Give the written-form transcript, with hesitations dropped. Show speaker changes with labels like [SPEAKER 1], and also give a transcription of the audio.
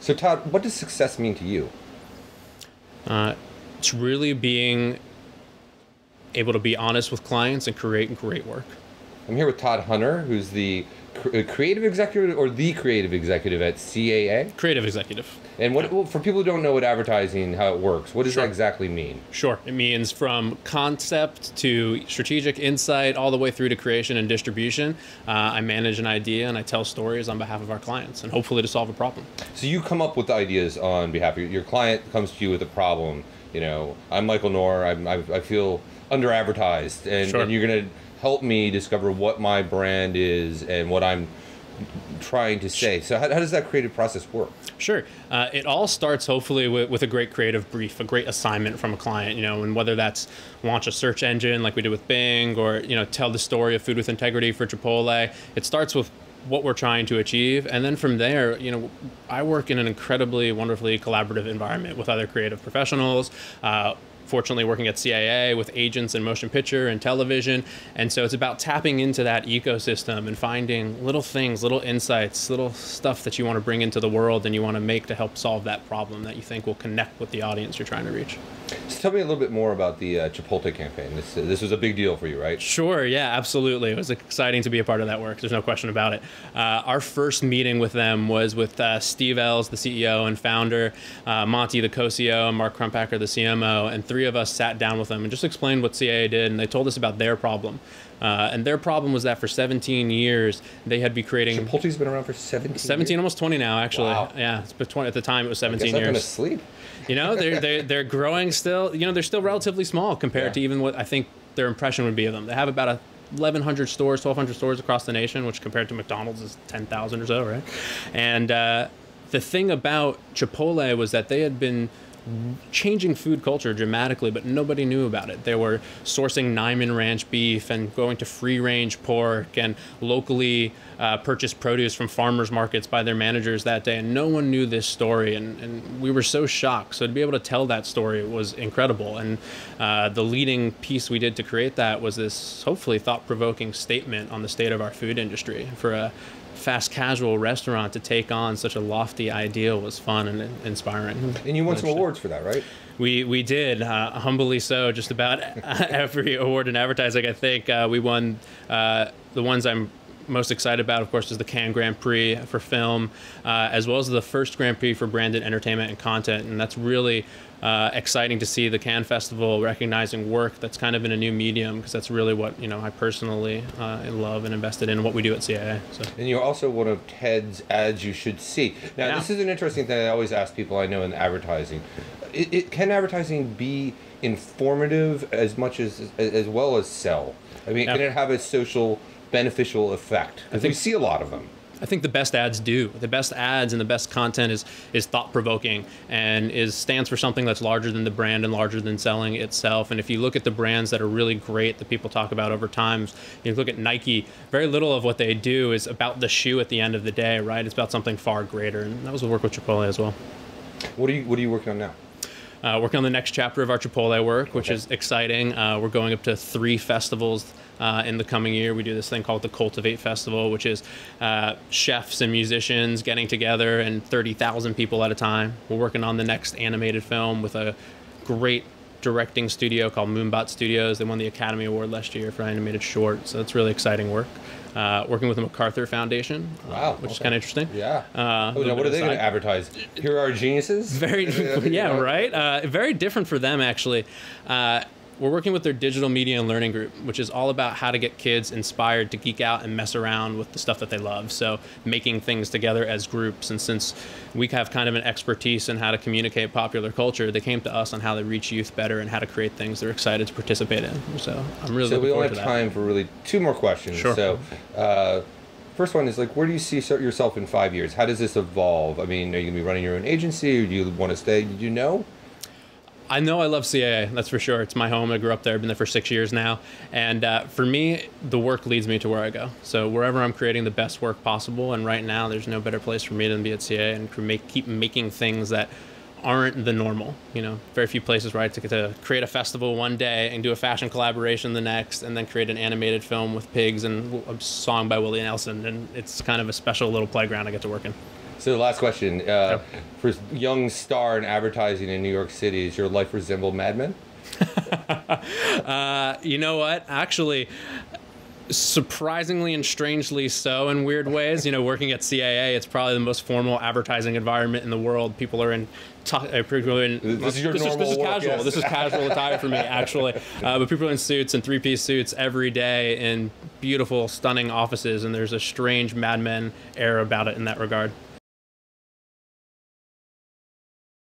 [SPEAKER 1] So Todd, what does success mean to you?
[SPEAKER 2] It's really being able to be honest with clients and create great work.
[SPEAKER 1] I'm here with Todd Hunter, who's the creative executive or the creative executive at CAA.
[SPEAKER 2] Creative executive.
[SPEAKER 1] And what, well, for people who don't know what advertising, how it works, what does that exactly mean?
[SPEAKER 2] Sure. It means from concept to strategic insight all the way through to creation and distribution. I manage an idea and I tell stories on behalf of our clients and hopefully to solve a problem.
[SPEAKER 1] So you come up with the ideas on behalf of your client comes to you with a problem. You know, I'm Michael Knorr, I feel under advertised, and,
[SPEAKER 2] Sure.
[SPEAKER 1] and you're going to help me discover what my brand is and what I'm trying to say. So how does that creative process work?
[SPEAKER 2] Sure. It all starts hopefully with a great creative brief, a great assignment from a client, you know, and whether that's launch a search engine like we did with Bing or, you know, tell the story of food with integrity for Chipotle. It starts with what we're trying to achieve. And then from there, you know, I work in an incredibly, wonderfully collaborative environment with other creative professionals, fortunately working at CAA with agents in motion picture and television. And so it's about tapping into that ecosystem and finding little things, little insights, little stuff that you want to bring into the world and you want to make to help solve that problem that you think will connect with the audience you're trying to reach.
[SPEAKER 1] So tell me a little bit more about the Chipotle campaign. This was a big deal for you, right?
[SPEAKER 2] Sure, yeah, absolutely. It was exciting to be a part of that work. There's no question about it. Our first meeting with them was with Steve Ells, the CEO and founder, Monty, the co-CEO, and Mark Crumpacker, the CMO, and three of us sat down with them and just explained what CAA did, and they told us about their problem. And their problem was that for 17 years, they had been creating...
[SPEAKER 1] Chipotle's been around for 17 years?
[SPEAKER 2] Almost 20 now, actually.
[SPEAKER 1] Wow.
[SPEAKER 2] Yeah, it's been 20, at the time it was 17
[SPEAKER 1] I guess
[SPEAKER 2] years.
[SPEAKER 1] I'm gonna sleep.
[SPEAKER 2] You know, they're growing still. You know, they're still relatively small compared to even what I think their impression would be of them. They have about 1,100 stores, 1,200 stores across the nation, which compared to McDonald's is 10,000 or so, right? And the thing about Chipotle was that they had been changing food culture dramatically, but nobody knew about it. They were sourcing Niman Ranch beef and going to free-range pork and locally purchased produce from farmers markets by their managers that day, and no one knew this story, and we were so shocked. So to be able to tell that story was incredible, and the leading piece we did to create that was this hopefully thought-provoking statement on the state of our food industry. For a fast casual restaurant to take on such a lofty ideal was fun and inspiring.
[SPEAKER 1] And you won some awards for that, right?
[SPEAKER 2] We did, humbly so, just about every award in advertising. I think we won the ones I'm most excited about, of course, is the Cannes Grand Prix for film, as well as the first Grand Prix for branded entertainment and content. And that's really exciting to see the Cannes Festival recognizing work that's kind of in a new medium, because that's really what, you know, I personally love and invested in what we do at CAA. So. And
[SPEAKER 1] you're also one of Ted's ads you should see. Now, This is an interesting thing I always ask people I know in advertising. Can advertising be informative as much as well as sell? I mean, can it have a social beneficial effect? I think we see a lot of them.
[SPEAKER 2] I think the best ads do. The best ads and the best content is thought-provoking and stands for something that's larger than the brand and larger than selling itself. And if you look at the brands that are really great that people talk about over time, you look at Nike, very little of what they do is about the shoe at the end of the day, right? It's about something far greater. And that was the work with Chipotle as well.
[SPEAKER 1] What are you working on now?
[SPEAKER 2] Working on the next chapter of our Chipotle work, which is exciting. We're going up to 3 festivals in the coming year. We do this thing called the Cultivate Festival, which is chefs and musicians getting together and 30,000 people at a time. We're working on the next animated film with a great directing studio called Moonbot Studios. They won the Academy Award last year for animated short, so that's really exciting work. Working with the MacArthur Foundation, which is kind of interesting.
[SPEAKER 1] Yeah. What are they going to advertise? Here are geniuses?
[SPEAKER 2] Very, yeah, right? Very different for them, actually. We're working with their digital media and learning group, which is all about how to get kids inspired to geek out and mess around with the stuff that they love. So making things together as groups. And since we have kind of an expertise in how to communicate popular culture, they came to us on how to reach youth better and how to create things they're excited to participate in. So I'm really looking forward to that. So we only have
[SPEAKER 1] time for really 2 more questions.
[SPEAKER 2] Sure.
[SPEAKER 1] So first one is, like, where do you see yourself in 5 years? How does this evolve? I mean, are you going to be running your own agency, or do you want to stay? Do you know?
[SPEAKER 2] I know I love CAA, that's for sure. It's my home. I grew up there. I've been there for 6 years now. And for me, the work leads me to where I go. So wherever I'm creating the best work possible, and right now there's no better place for me than to be at CAA and keep making things that aren't the normal. You know, very few places where I get to create a festival one day and do a fashion collaboration the next, and then create an animated film with pigs and a song by Willie Nelson. And it's kind of a special little playground I get to work in.
[SPEAKER 1] So the last question, for young star in advertising in New York City, does your life resemble Mad Men?
[SPEAKER 2] You know what? Actually, surprisingly and strangely so in weird ways. You know, working at CAA, it's probably the most formal advertising environment in the world. People are in
[SPEAKER 1] this is your normal work,
[SPEAKER 2] casual.
[SPEAKER 1] yes.
[SPEAKER 2] This is casual attire for me, actually. But people are in suits and three-piece suits every day in beautiful, stunning offices, and there's a strange Mad Men air about it in that regard.